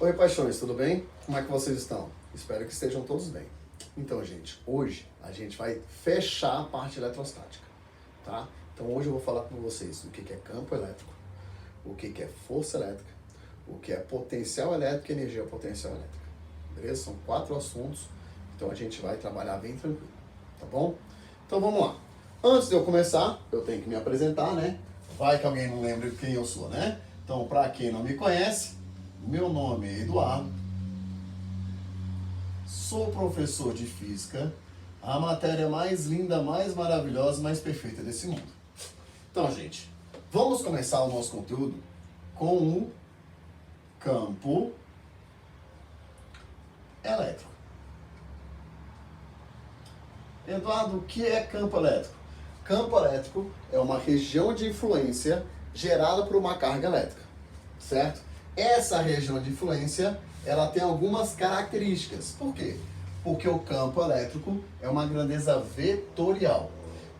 Oi, paixões, tudo bem? Como é que vocês estão? Espero que estejam todos bem. Então, gente, hoje a gente vai fechar a parte eletrostática, tá? Então, hoje eu vou falar com vocês o que é campo elétrico, o que é força elétrica, o que é potencial elétrico e energia potencial elétrica. Beleza? São 4 assuntos, então a gente vai trabalhar bem tranquilo, tá bom? Então, vamos lá. Antes de eu começar, eu tenho que me apresentar, né? Vai que alguém não lembra quem eu sou, né? Então, para quem não me conhece, meu nome é Eduardo, sou professor de física, a matéria mais linda, mais maravilhosa, mais perfeita desse mundo. Então, gente, vamos começar o nosso conteúdo com o campo elétrico. Eduardo, o que é campo elétrico? Campo elétrico é uma região de influência gerada por uma carga elétrica, certo? Essa região de influência, ela tem algumas características. Por quê? Porque o campo elétrico é uma grandeza vetorial.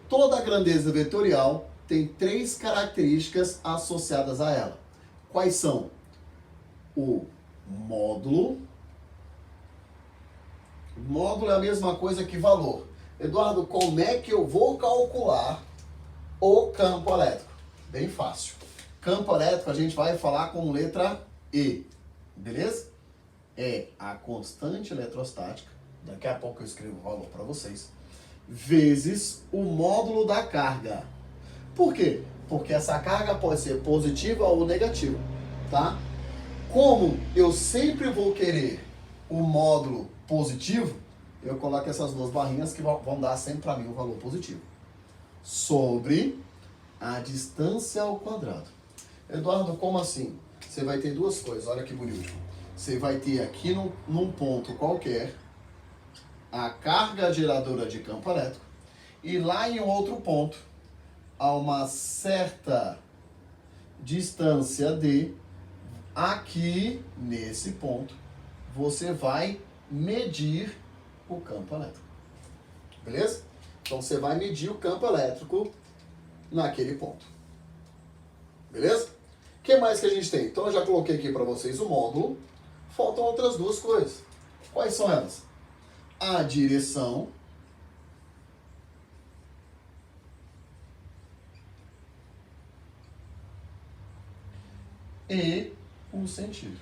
Toda grandeza vetorial tem 3 características associadas a ela. Quais são? O módulo. Módulo é a mesma coisa que valor. Eduardo, como é que eu vou calcular o campo elétrico? Bem fácil. Campo elétrico a gente vai falar com letra E, beleza? É a constante eletrostática, daqui a pouco eu escrevo o valor para vocês, vezes o módulo da carga. Por quê? Porque essa carga pode ser positiva ou negativa, tá? Como eu sempre vou querer o módulo positivo, eu coloco essas 2 barrinhas que vão dar sempre para mim o valor positivo. Sobre a distância ao quadrado. Eduardo, como assim? Você vai ter 2 coisas, olha que bonito. Você vai ter aqui num ponto qualquer a carga geradora de campo elétrico e lá em outro ponto, a uma certa distância D, aqui nesse ponto, você vai medir o campo elétrico. Beleza? Então você vai medir o campo elétrico naquele ponto. Beleza? O que mais que a gente tem? Então eu já coloquei aqui para vocês o módulo. Faltam outras 2 coisas. Quais são elas? A direção e o sentido.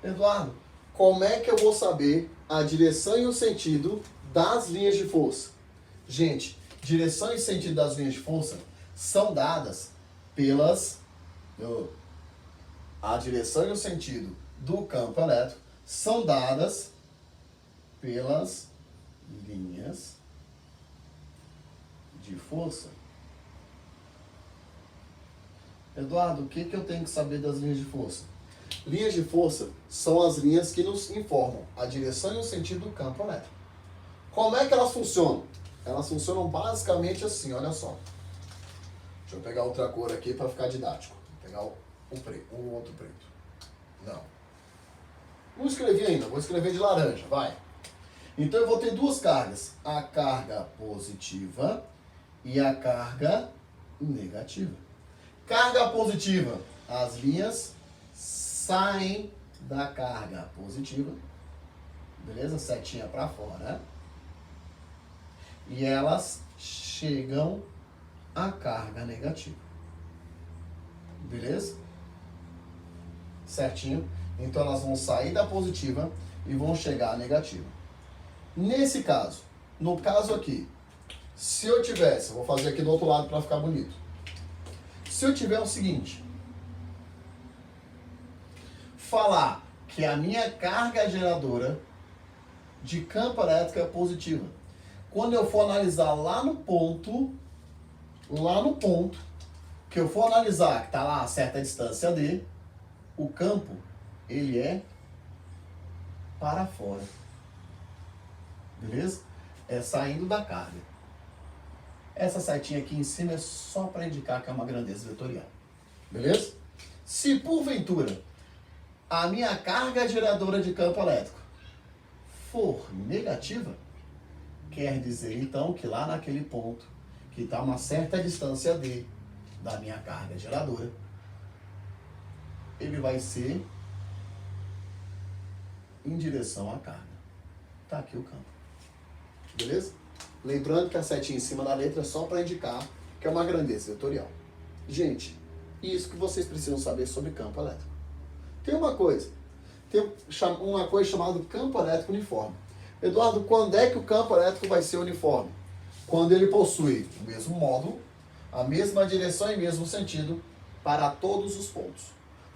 Eduardo, como é que eu vou saber a direção e o sentido das linhas de força? Gente, direção e sentido das linhas de força são dadas pelas... A direção e o sentido do campo elétrico são dadas pelas linhas de força. Eduardo, o que eu tenho que saber das linhas de força? Linhas de força são as linhas que nos informam a direção e o sentido do campo elétrico. Como é que elas funcionam? Elas funcionam basicamente assim, olha só. Deixa eu pegar outra cor aqui para ficar didático. Vou pegar o outro preto. Não escrevi ainda, vou escrever de laranja, vai. Então eu vou ter 2 cargas. A carga positiva e a carga negativa. Carga positiva, as linhas saem da carga positiva, beleza? Setinha para fora. E elas chegam à carga negativa, beleza? Certinho? Então elas vão sair da positiva e vão chegar à negativa. Nesse caso, no caso aqui, se eu tivesse, vou fazer aqui do outro lado para ficar bonito. Se eu tiver o seguinte, falar que a minha carga geradora de campo elétrico é positiva. Quando eu for analisar lá no ponto, que eu for analisar, que está lá a certa distância D, o campo, ele é para fora. Beleza? É saindo da carga. Essa setinha aqui em cima é só para indicar que é uma grandeza vetorial. Beleza? Se porventura a minha carga geradora de campo elétrico for negativa, quer dizer então que lá naquele ponto, que está a uma certa distância D da minha carga geradora, ele vai ser em direção à carga. Tá aqui o campo. Beleza? Lembrando que a setinha em cima da letra é só para indicar que é uma grandeza vetorial. Gente, isso que vocês precisam saber sobre campo elétrico. Tem uma coisa chamada campo elétrico uniforme. Eduardo, quando é que o campo elétrico vai ser uniforme? Quando ele possui o mesmo módulo, a mesma direção e mesmo sentido para todos os pontos.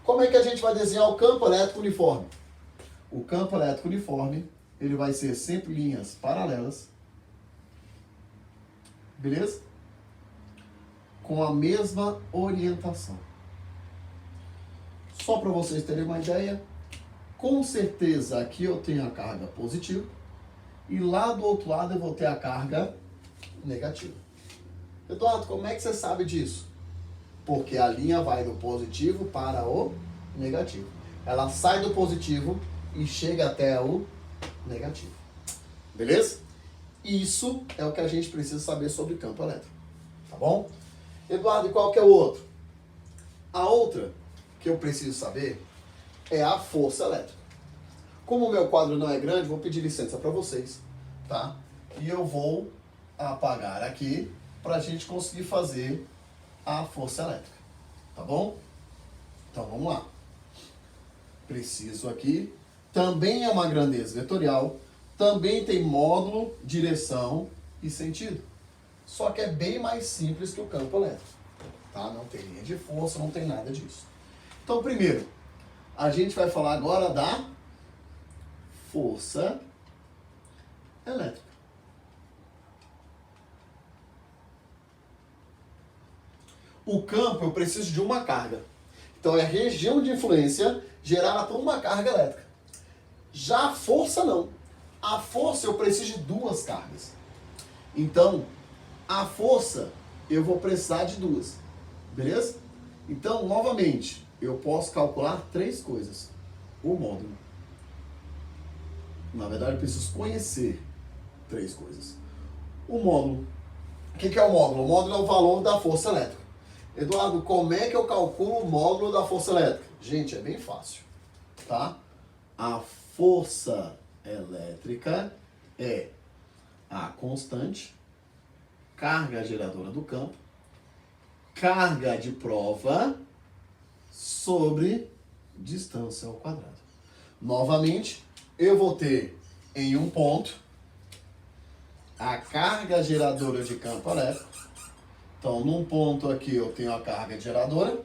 Como é que a gente vai desenhar o campo elétrico uniforme? O campo elétrico uniforme, ele vai ser sempre linhas paralelas, beleza? Com a mesma orientação. Só para vocês terem uma ideia, com certeza aqui eu tenho a carga positiva e lá do outro lado eu vou ter a carga negativa. Eduardo, como é que você sabe disso? Porque a linha vai do positivo para o negativo. Ela sai do positivo e chega até o negativo. Beleza? Isso é o que a gente precisa saber sobre campo elétrico. Tá bom? Eduardo, e qual que é o outro? A outra que eu preciso saber é a força elétrica. Como o meu quadro não é grande, vou pedir licença para vocês, tá? E eu vou apagar aqui para a gente conseguir fazer a força elétrica, tá bom? Então vamos lá. Preciso aqui, também é uma grandeza vetorial, também tem módulo, direção e sentido. Só que é bem mais simples que o campo elétrico, tá? Não tem linha de força, não tem nada disso. Então primeiro, a gente vai falar agora da força elétrica. O campo, eu preciso de uma carga. Então, é a região de influência gerada por uma carga elétrica. Já a força, não. A força, eu preciso de duas cargas. Então, a força, eu vou precisar de duas. Beleza? Então, novamente, eu posso calcular três coisas. O módulo. Na verdade, eu preciso conhecer três coisas. O módulo. O que é o módulo? O módulo é o valor da força elétrica. Eduardo, como é que eu calculo o módulo da força elétrica? Gente, é bem fácil, tá? A força elétrica é a constante, carga geradora do campo, carga de prova sobre distância ao quadrado. Novamente, eu vou ter em um ponto a carga geradora de campo elétrico. Então, num ponto aqui eu tenho a carga geradora,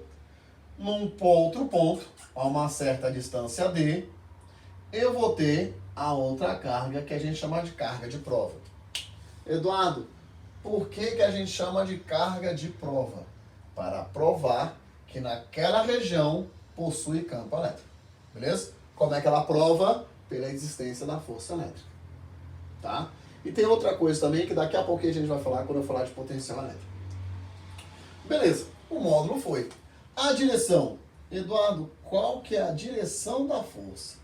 num outro ponto, a uma certa distância D, eu vou ter a outra carga que a gente chama de carga de prova. Eduardo, por que a gente chama de carga de prova? Para provar que naquela região possui campo elétrico. Beleza? Como é que ela prova? Pela existência da força elétrica. Tá? E tem outra coisa também que daqui a pouquinho a gente vai falar quando eu falar de potencial elétrico. Beleza, o módulo foi. A direção. Eduardo, qual que é a direção da força?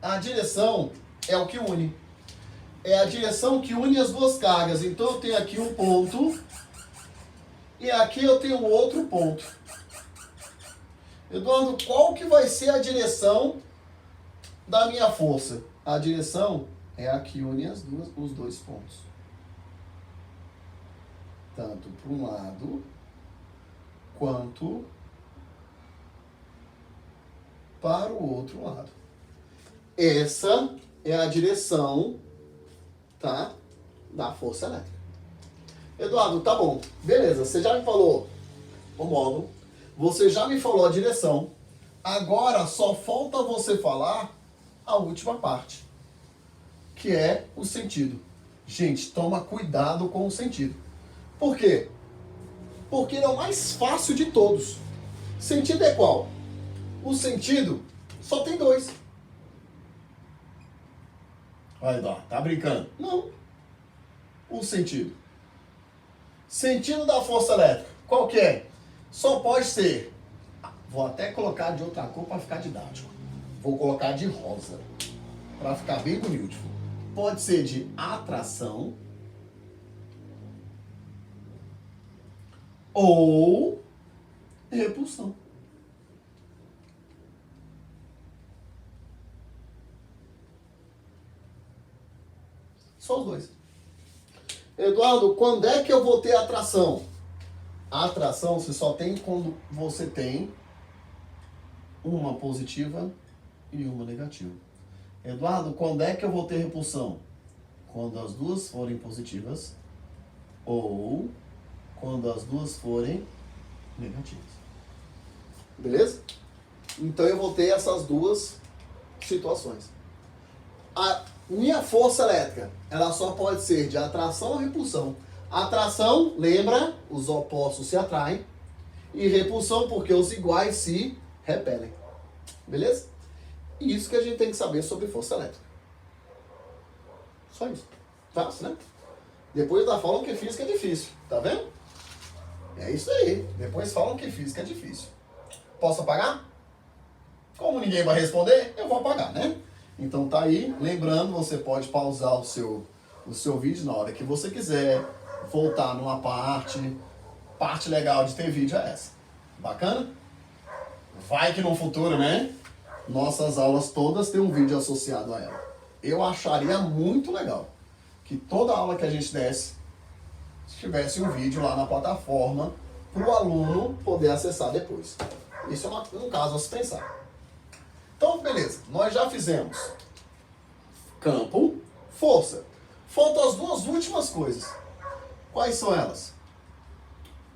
A direção é o que une. É a direção que une as duas cargas. Então eu tenho aqui um ponto e aqui eu tenho outro ponto. Eduardo, qual que vai ser a direção da minha força? A direção é a que une os dois pontos. Tanto para um lado, quanto para o outro lado. Essa é a direção, tá, da força elétrica. Eduardo, tá bom. Beleza, você já me falou o módulo, você já me falou a direção. Agora só falta você falar a última parte, que é o sentido. Gente, toma cuidado com o sentido. Por quê? Porque ele é o mais fácil de todos. Sentido é qual? O sentido só tem dois. Vai, Eduardo, tá brincando? Não. O sentido. Sentido da força elétrica. Qual que é? Só pode ser. Vou até colocar de outra cor para ficar didático. Vou colocar de rosa. Para ficar bem bonito. Pode ser de atração ou repulsão. Só os dois. Eduardo, quando é que eu vou ter atração? A atração você só tem quando você tem uma positiva e uma negativa. Eduardo, quando é que eu vou ter repulsão? Quando as duas forem positivas ou quando as duas forem negativas. Beleza? Então eu vou ter essas duas situações. A minha força elétrica, ela só pode ser de atração ou repulsão. Atração, lembra, os opostos se atraem. E repulsão, porque os iguais se repelem. Beleza? E isso que a gente tem que saber sobre força elétrica. Só isso. Fácil, né? Depois da falam que física é difícil. Tá vendo? É isso aí. Depois falam que física é difícil. Posso apagar? Como ninguém vai responder, eu vou apagar, né? Então tá aí. Lembrando, você pode pausar o seu vídeo na hora que você quiser. Voltar numa parte legal de ter vídeo é essa. Bacana? Vai que no futuro, né? Nossas aulas todas têm um vídeo associado a ela. Eu acharia muito legal que toda aula que a gente desse tivesse um vídeo lá na plataforma para o aluno poder acessar depois. Isso é um caso a se pensar. Então, beleza. Nós já fizemos campo, força. Faltam as duas últimas coisas. Quais são elas?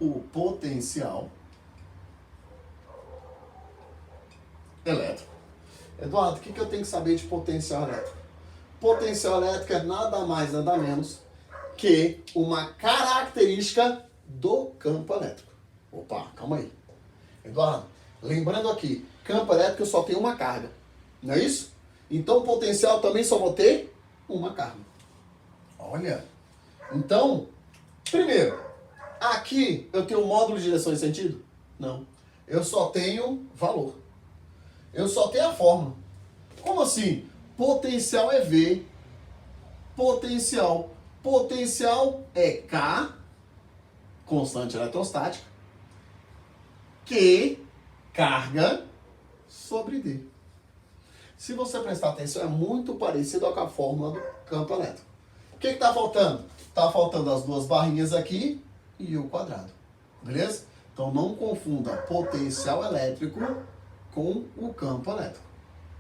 O potencial elétrico. Eduardo, o que eu tenho que saber de potencial elétrico? Potencial elétrico é nada mais, nada menos que uma característica do campo elétrico. Opa, calma aí. Eduardo, lembrando aqui, campo elétrico só tem uma carga, não é isso? Então, potencial também só vou ter uma carga. Olha, então, primeiro, aqui eu tenho um módulo de direção e sentido? Não. Eu só tenho valor. Eu só tenho a fórmula. Como assim? Potencial é V. Potencial. Potencial é K, constante eletrostática, Q, carga, sobre D. Se você prestar atenção, é muito parecido com a fórmula do campo elétrico. O que está faltando? Está faltando as duas barrinhas aqui e o quadrado. Beleza? Então não confunda potencial elétrico com o campo elétrico.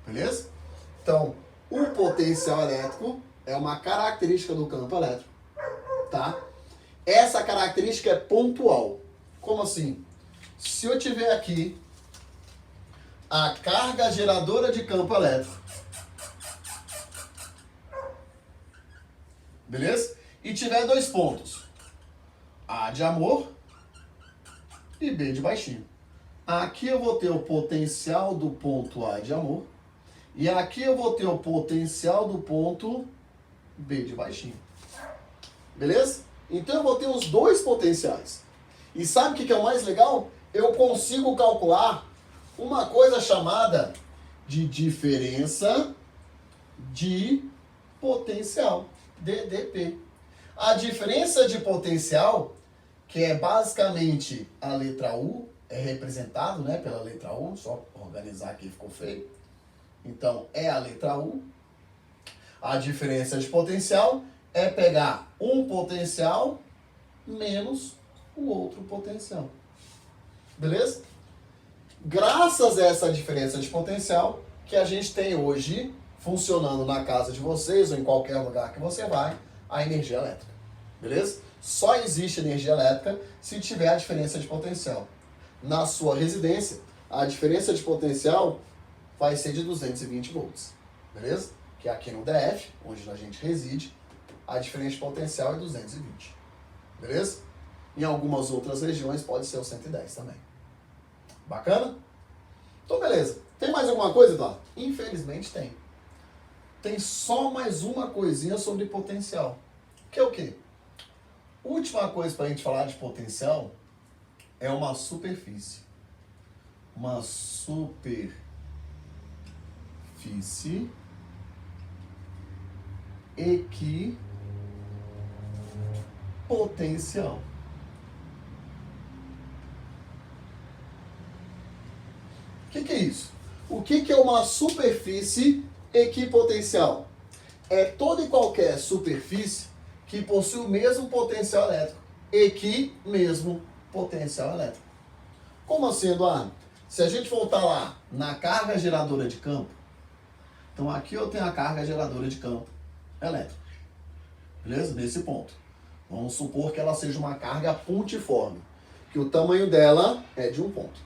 Beleza? Então, o potencial elétrico é uma característica do campo elétrico. Tá? Essa característica é pontual. Como assim? Se eu tiver aqui a carga geradora de campo elétrico, beleza? E tiver dois pontos, A de amor e B de baixinho. Aqui eu vou ter o potencial do ponto A de amor e aqui eu vou ter o potencial do ponto B de baixinho. Beleza? Então eu vou ter os dois potenciais. E sabe o que é o mais legal? Eu consigo calcular uma coisa chamada de diferença de potencial, DDP. A diferença de potencial, que é basicamente a letra U, é representado, né, pela letra U, só organizar aqui ficou feio. Então, é a letra U. A diferença de potencial é pegar um potencial menos o outro potencial. Beleza? Graças a essa diferença de potencial que a gente tem hoje funcionando na casa de vocês ou em qualquer lugar que você vai, a energia elétrica. Beleza? Só existe energia elétrica se tiver a diferença de potencial. Na sua residência, a diferença de potencial vai ser de 220 volts. Beleza? Que aqui no DF, onde a gente reside, a diferença de potencial é 220. Beleza? Em algumas outras regiões pode ser o 110 também. Bacana? Então, beleza. Tem mais alguma coisa, Eduardo? Infelizmente tem. Tem só mais uma coisinha sobre potencial. Que é o quê? Última coisa para a gente falar de potencial é uma superfície. Uma superfície equipotencial. que é isso? O que é uma superfície equipotencial? É toda e qualquer superfície que possui o mesmo potencial elétrico. Mesmo potencial elétrico. Como assim, Eduardo? Se a gente voltar lá na carga geradora de campo, então aqui eu tenho a carga geradora de campo elétrica. Beleza? Nesse ponto. Vamos supor que ela seja uma carga pontiforme, que o tamanho dela é de um ponto.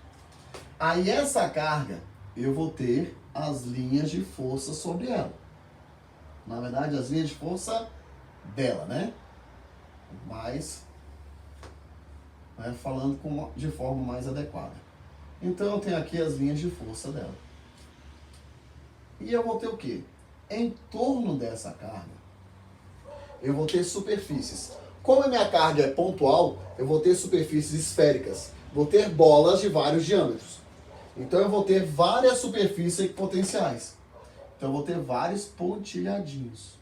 Aí essa carga, eu vou ter as linhas de força sobre ela. Na verdade, as linhas de força dela, né? Mas, falando de forma mais adequada. Então, eu tenho aqui as linhas de força dela. E eu vou ter o quê? Em torno dessa carga, eu vou ter superfícies. Como a minha carga é pontual, eu vou ter superfícies esféricas. Vou ter bolas de vários diâmetros. Então, eu vou ter várias superfícies equipotenciais. Então, eu vou ter vários pontilhadinhos.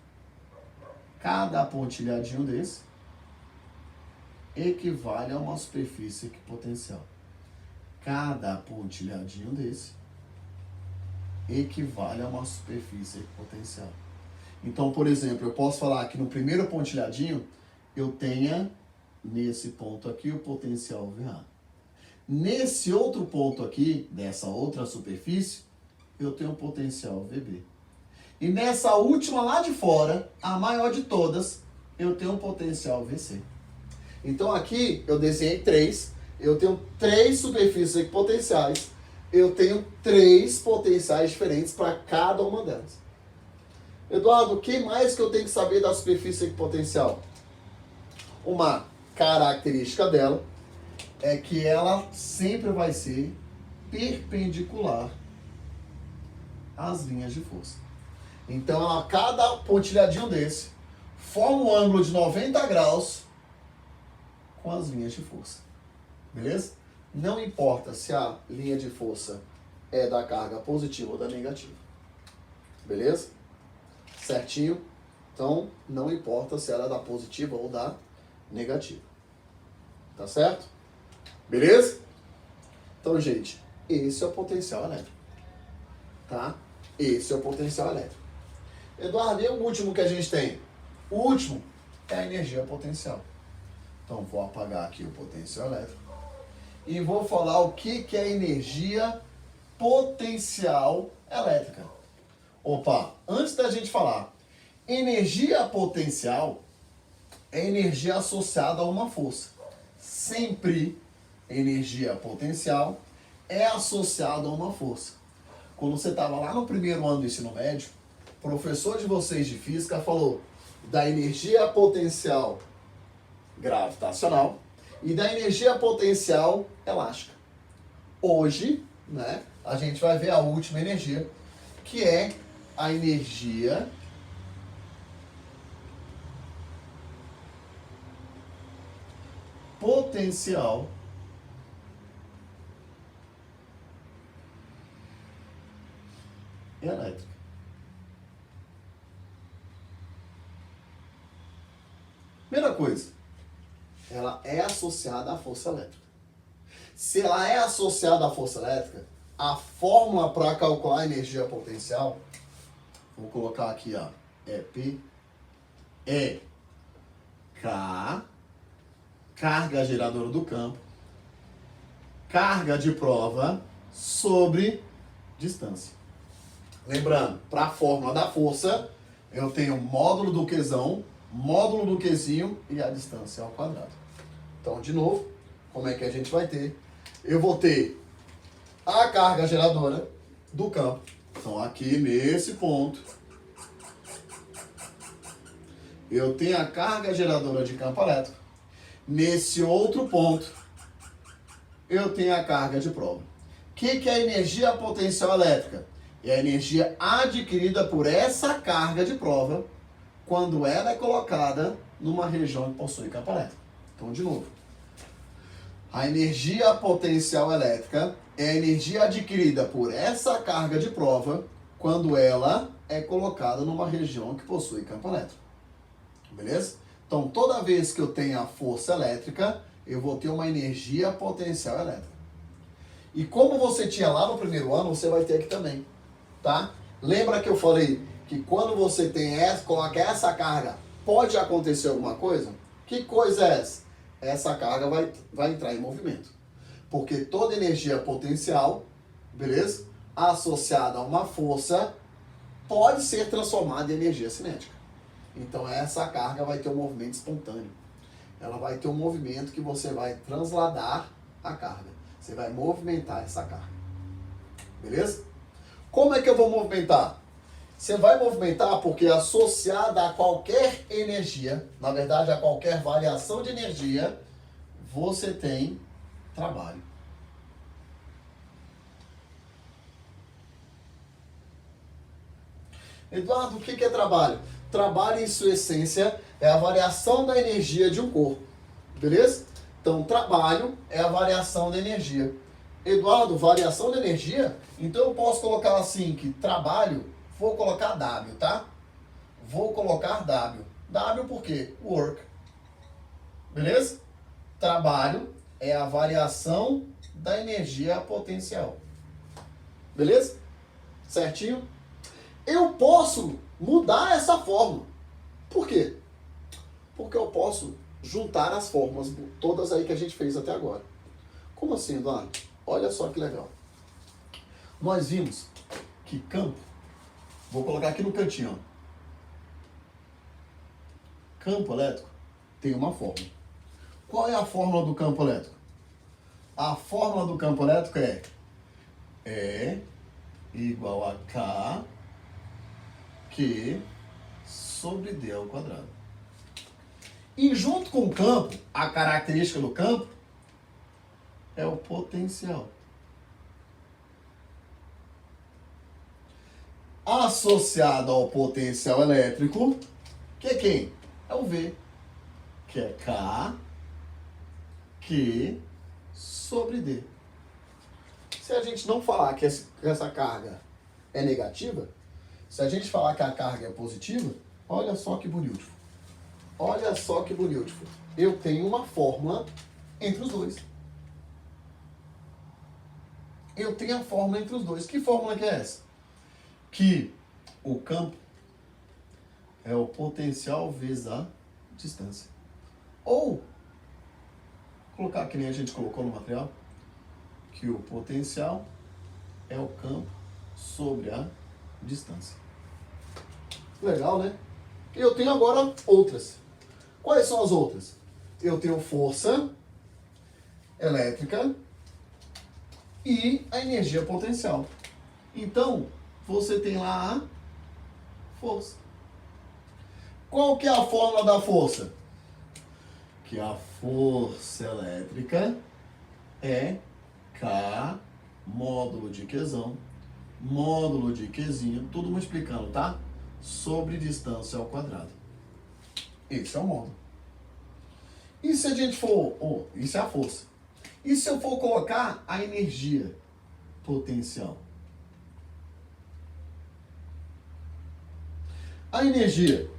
Cada pontilhadinho desse equivale a uma superfície equipotencial. Cada pontilhadinho desse equivale a uma superfície equipotencial. Então, por exemplo, eu posso falar que no primeiro pontilhadinho eu tenha, nesse ponto aqui, o potencial VA. Nesse outro ponto aqui, dessa outra superfície, eu tenho o potencial VB. E nessa última lá de fora, a maior de todas, eu tenho um potencial VC. Então aqui eu desenhei 3, eu tenho 3 superfícies equipotenciais, eu tenho 3 potenciais diferentes para cada uma delas. Eduardo, o que mais que eu tenho que saber da superfície equipotencial? Uma característica dela é que ela sempre vai ser perpendicular às linhas de força. Então, cada pontilhadinho desse forma um ângulo de 90 graus com as linhas de força. Beleza? Não importa se a linha de força é da carga positiva ou da negativa. Beleza? Certinho? Então, não importa se ela é da positiva ou da negativa. Tá certo? Beleza? Então, gente, esse é o potencial elétrico. Tá? Esse é o potencial elétrico. Eduardo, e o último que a gente tem? O último é a energia potencial. Então, vou apagar aqui o potencial elétrico. E vou falar o que é energia potencial elétrica. Opa, antes da gente falar, energia potencial é energia associada a uma força. Sempre energia potencial é associada a uma força. Quando você estava lá no primeiro ano do ensino médio, o professor de vocês de física falou da energia potencial gravitacional e da energia potencial elástica. Hoje, né, a gente vai ver a última energia, que é a energia potencial elétrica. Primeira coisa, ela é associada à força elétrica. Se ela é associada à força elétrica, a fórmula para calcular a energia potencial, vou colocar aqui, ó, é P, é K, carga geradora do campo, carga de prova sobre distância. Lembrando, para a fórmula da força, eu tenho módulo do Qzão, módulo do Qzinho e a distância ao quadrado. Então, de novo, como é que a gente vai ter? Eu vou ter a carga geradora do campo. Então, aqui nesse ponto, eu tenho a carga geradora de campo elétrico. Nesse outro ponto, eu tenho a carga de prova. O que é a energia potencial elétrica? É a energia adquirida por essa carga de prova quando ela é colocada numa região que possui campo elétrico. Então, de novo, a energia potencial elétrica é a energia adquirida por essa carga de prova quando ela é colocada numa região que possui campo elétrico. Beleza? Então, toda vez que eu tenho a força elétrica, eu vou ter uma energia potencial elétrica. E como você tinha lá no primeiro ano, você vai ter aqui também, tá? Lembra que eu falei que quando você tem essa, coloca essa carga, pode acontecer alguma coisa? Que coisa é essa? Essa carga vai entrar em movimento. Porque toda energia potencial, beleza? Associada a uma força, pode ser transformada em energia cinética. Então essa carga vai ter um movimento espontâneo. Ela vai ter um movimento que você vai transladar a carga. Você vai movimentar essa carga. Beleza? Como é que eu vou movimentar? Você vai movimentar porque associada a qualquer energia, na verdade a qualquer variação de energia, você tem trabalho. Eduardo, o que é trabalho? Trabalho, em sua essência, é a variação da energia de um corpo. Beleza? Então, trabalho é a variação da energia. Eduardo, variação da energia? Então, eu posso colocar assim, que trabalho, vou colocar W, tá? Vou colocar W. W por quê? Work. Beleza? Trabalho é a variação da energia potencial. Beleza? Certinho? Eu posso mudar essa fórmula. Por quê? Porque eu posso juntar as fórmulas todas aí que a gente fez até agora. Como assim, Eduardo? Olha só que legal. Nós vimos que campo, vou colocar aqui no cantinho, ó. Campo elétrico tem uma fórmula. Qual é a fórmula do campo elétrico? A fórmula do campo elétrico é E igual a K Q sobre D ao quadrado. E junto com o campo, a característica do campo é o potencial. Associado ao potencial elétrico, que é quem? É o V, que é K Q sobre D. Se a gente não falar que essa carga é negativa, se a gente falar que a carga é positiva, olha só que bonito. Olha só que bonito. Eu tenho uma fórmula entre os dois. Eu tenho a fórmula entre os dois. Que fórmula que é essa? Que o campo é o potencial vezes a distância. Ou, colocar que nem a gente colocou no material, que o potencial é o campo sobre a distância. Legal, né? E eu tenho agora outras. Quais são as outras? Eu tenho força elétrica e a energia potencial. Então, você tem lá a força. Qual que é a fórmula da força? Que a força elétrica é K módulo de Qzão, módulo de Qzinho, tudo multiplicando, tá? Sobre distância ao quadrado. Esse é o módulo. E se a gente for... isso é a força. E se eu for colocar a energia potencial? A energia,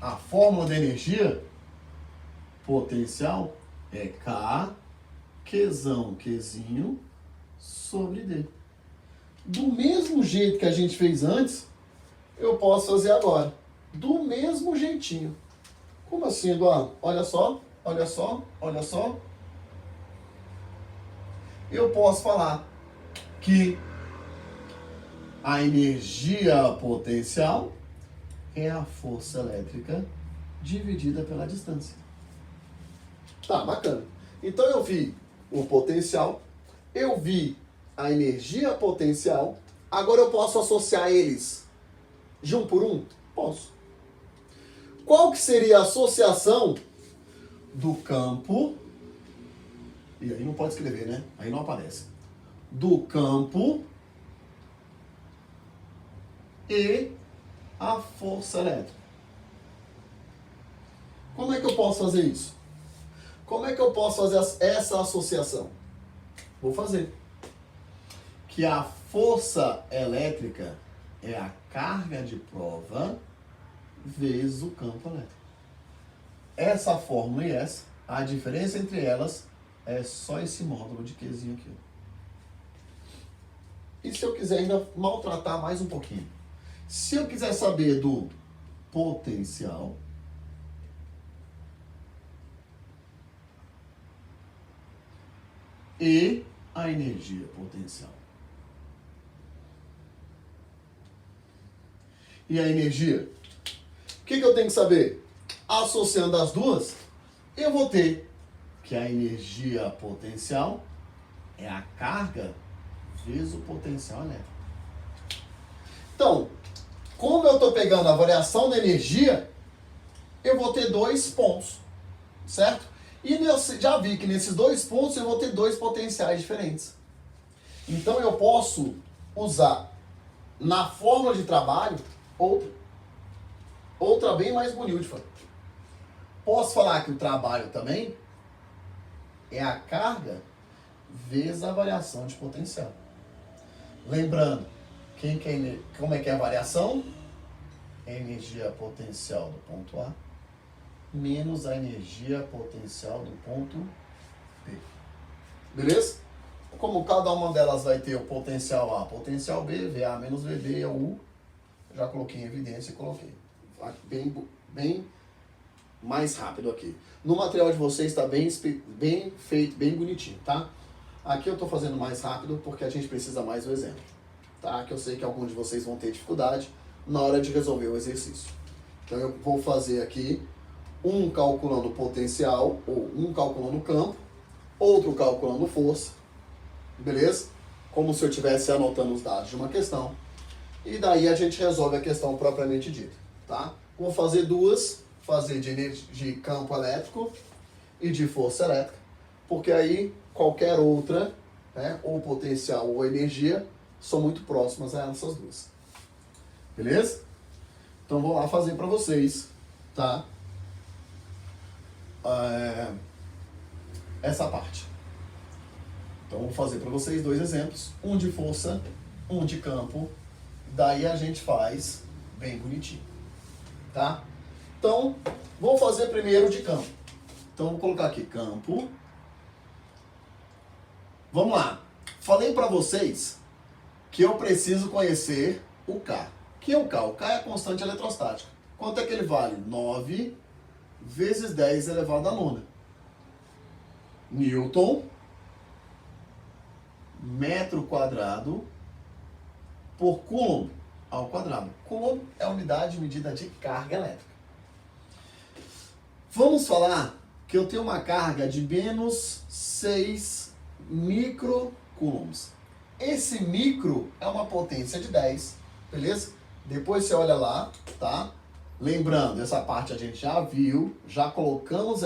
a fórmula da energia potencial é K, Qzão, Qzinho, sobre D. Do mesmo jeito que a gente fez antes, eu posso fazer agora. Do mesmo jeitinho. Como assim, Eduardo? Olha só, olha só, olha só. Eu posso falar que a energia potencial é a força elétrica dividida pela distância. Tá, bacana. Então eu vi o potencial, eu vi a energia potencial, agora eu posso associar eles de um por um? Posso. Qual que seria a associação do campo, e aí não pode escrever, né? Aí não aparece. Do campo e a força elétrica. Como é que eu posso fazer isso? Como é que eu posso fazer essa associação? Vou fazer. Que a força elétrica é a carga de prova vezes o campo elétrico. Essa fórmula e essa, a diferença entre elas é só esse módulo de Qzinho aqui. E se eu quiser ainda maltratar mais um pouquinho? Se eu quiser saber do potencial e a energia potencial. E a energia? O que eu tenho que saber? Associando as duas, eu vou ter que a energia potencial é a carga vezes o potencial elétrico. Então, como eu estou pegando a variação da energia, eu vou ter 2 pontos, certo? E eu já vi que nesses 2 pontos eu vou ter 2 potenciais diferentes. Então eu posso usar na fórmula de trabalho outra bem mais bonita. Posso falar que o trabalho também é a carga vezes a variação de potencial. Lembrando, como é que é a variação? É a energia potencial do ponto A menos a energia potencial do ponto B. Beleza? Como cada uma delas vai ter o potencial A, potencial B, VA menos VB é o U, já coloquei em evidência e coloquei. Bem mais rápido aqui. No material de vocês está bem feito, bem bonitinho, tá? Aqui eu estou fazendo mais rápido porque a gente precisa mais do exemplo, tá? Que eu sei que alguns de vocês vão ter dificuldade na hora de resolver o exercício. Então eu vou fazer aqui um calculando potencial, ou um calculando campo, outro calculando força, beleza? Como se eu estivesse anotando os dados de uma questão. E daí a gente resolve a questão propriamente dita, tá? Vou fazer duas, fazer de campo elétrico e de força elétrica, porque aí qualquer outra, né, ou potencial ou energia, são muito próximas a essas duas. Beleza? Então vou lá fazer para vocês, tá? Essa parte. Então vou fazer para vocês 2 exemplos, um de força, um de campo. Daí a gente faz bem bonitinho, tá? Então, vou fazer primeiro de campo. Então vou colocar aqui campo. Vamos lá. Falei para vocês que eu preciso conhecer o K. O que é o K? O K é a constante eletrostática. Quanto é que ele vale? 9 vezes 10 elevado a nona. Newton, metro quadrado, por Coulomb ao quadrado. Coulomb é a unidade de medida de carga elétrica. Vamos falar que eu tenho uma carga de menos 6 microcoulombs. Esse micro é uma potência de 10, beleza? Depois você olha lá, tá? Lembrando, essa parte a gente já viu, já colocamos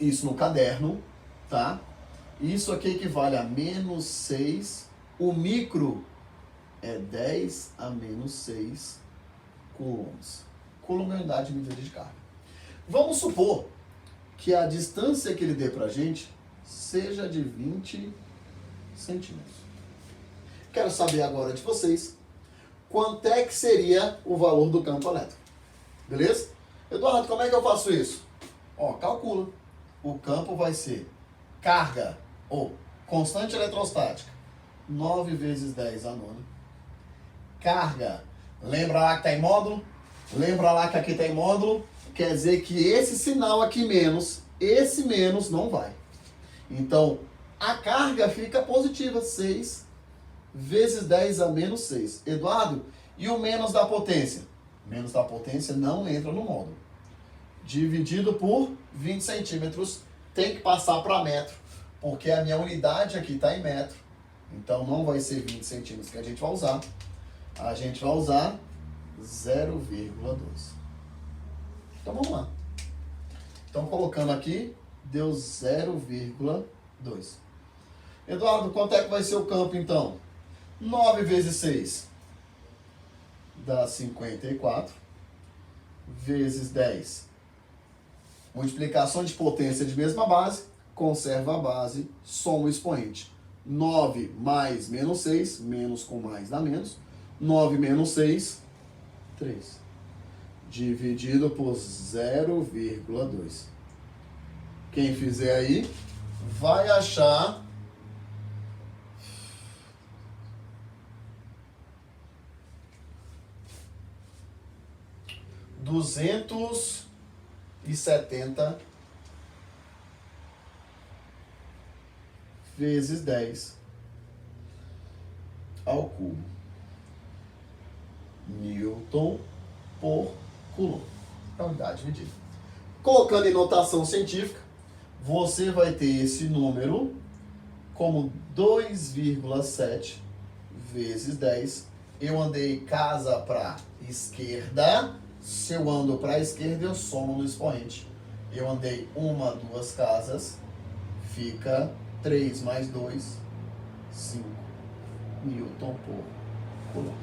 isso no caderno, tá? Isso aqui equivale a menos 6. O micro é 10 a menos 6 coulombs. Coulomb é a unidade de medida de carga. Vamos supor que a distância que ele dê pra gente seja de 20 centímetros. Quero saber agora de vocês quanto é que seria o valor do campo elétrico. Beleza? Eduardo, como é que eu faço isso? Ó, calcula. O campo vai ser carga, ou constante eletrostática, 9 vezes 10 a nona. Carga, lembra lá que está em módulo? Lembra lá que aqui está em módulo? Quer dizer que esse sinal aqui menos, esse menos não vai. Então, a carga fica positiva, 6 vezes 10 a menos 6. Eduardo, e o menos da potência? Menos da potência não entra no módulo. Dividido por 20 centímetros, tem que passar para metro, porque a minha unidade aqui está em metro. Então, não vai ser 20 centímetros que a gente vai usar. A gente vai usar 0,2. Então, vamos lá. Então, colocando aqui, deu 0,2. Eduardo, quanto é que vai ser o campo, então? 9 vezes 6 dá 54. Vezes 10. Multiplicação de potência de mesma base, conserva a base, soma o expoente. 9 mais menos 6, menos com mais dá menos. 9 menos 6, 3. Dividido por 0,2. Quem fizer aí vai achar 270 vezes 10 ao cubo. Newton por Coulomb. É a unidade de medida. Colocando em notação científica, você vai ter esse número como 2,7 vezes 10. Eu andei casa para esquerda. Se eu ando para a esquerda, eu somo no expoente. Eu andei 1, 2 casas. Fica 3 mais 2, 5 Newton por Coulomb.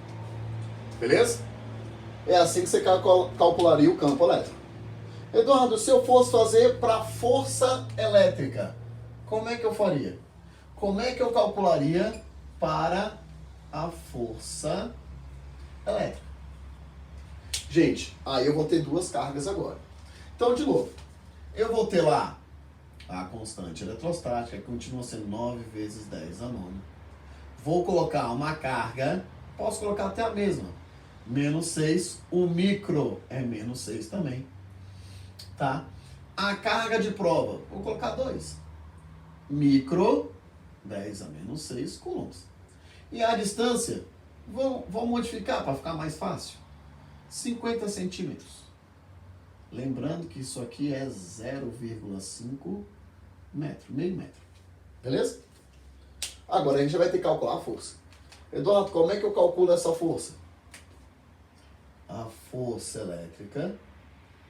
Beleza? É assim que você calcularia o campo elétrico. Eduardo, se eu fosse fazer para força elétrica, como é que eu faria? Como é que eu calcularia para a força elétrica? Gente, aí eu vou ter duas cargas agora. Então, de novo, eu vou ter lá a constante eletrostática, que continua sendo 9 vezes 10 a nona. Vou colocar uma carga, posso colocar até a mesma, menos 6, o micro é menos 6 também, tá? A carga de prova, vou colocar 2, micro, 10 a menos 6 coulombs. E a distância, vou modificar para ficar mais fácil, 50 centímetros. Lembrando que isso aqui é 0,5 metro, meio metro. Beleza? Agora a gente já vai ter que calcular a força. Eduardo, como é que eu calculo essa força? A força elétrica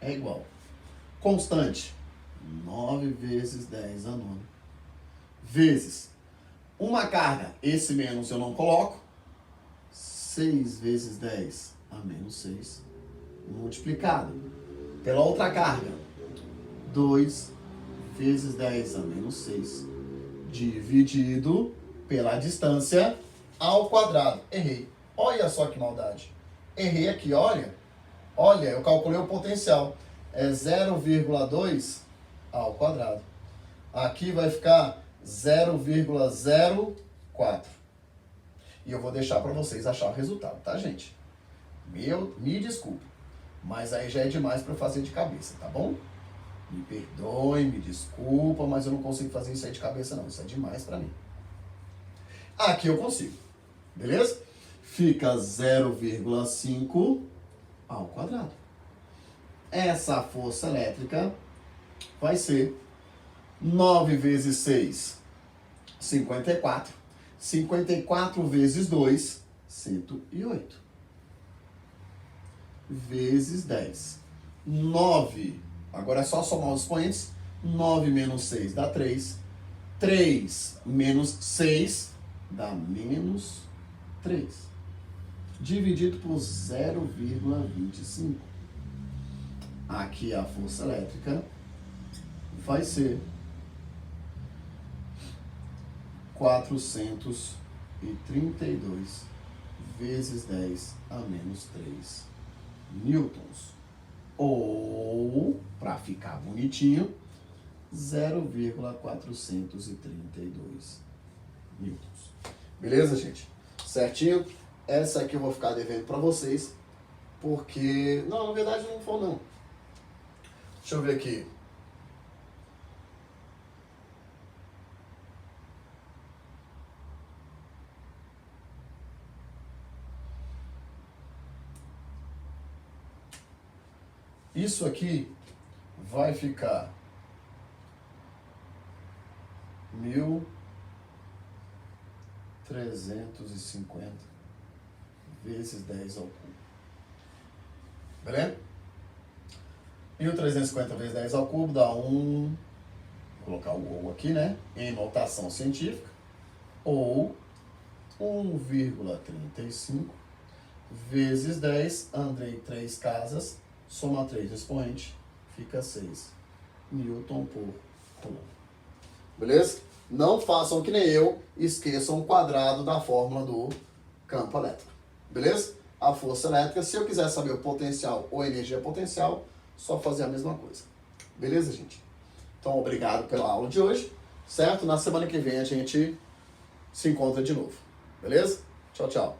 é igual. Constante, 9 vezes 10 a nona. Vezes uma carga, esse menos eu não coloco. 6 vezes 10 a menos 6. Multiplicado pela outra carga, 2 vezes 10 a menos 6, dividido pela distância ao quadrado. Errei. Olha só que maldade. Errei aqui, olha. Olha, eu calculei o potencial. É 0,2 ao quadrado. Aqui vai ficar 0,04. E eu vou deixar para vocês achar o resultado, tá, gente? Me desculpe. Mas aí já é demais para eu fazer de cabeça, tá bom? Me perdoe, me desculpa, mas eu não consigo fazer isso aí de cabeça não. Isso é demais para mim. Aqui eu consigo. Beleza? Fica 0,5 ao quadrado. Essa força elétrica vai ser 9 vezes 6, 54. 54 vezes 2, 108. Vezes 10. 9. Agora é só somar os expoentes. 9 menos 6 dá 3. 3 menos 6 dá menos 3. Dividido por 0,25. Aqui a força elétrica vai ser 432 vezes 10 a menos 3 newtons. Ou, para ficar bonitinho, 0,432 newtons. Beleza, gente? Certinho? Essa aqui eu vou ficar devendo para vocês, porque... Não, na verdade não for não. Deixa eu ver aqui. Isso aqui vai ficar 1.350 vezes 10 ao cubo. Beleza? 1.350 vezes 10 ao cubo dá vou colocar o ou aqui, né? Em notação científica. Ou 1,35 vezes 10, andei 3 casas, soma 3 expoente, fica 6 Newton por Coulomb. Beleza? Não façam que nem eu, esqueçam o quadrado da fórmula do campo elétrico. Beleza? A força elétrica, se eu quiser saber o potencial ou energia potencial, só fazer a mesma coisa. Beleza, gente? Então, obrigado pela aula de hoje, certo? Na semana que vem a gente se encontra de novo. Beleza? Tchau, tchau.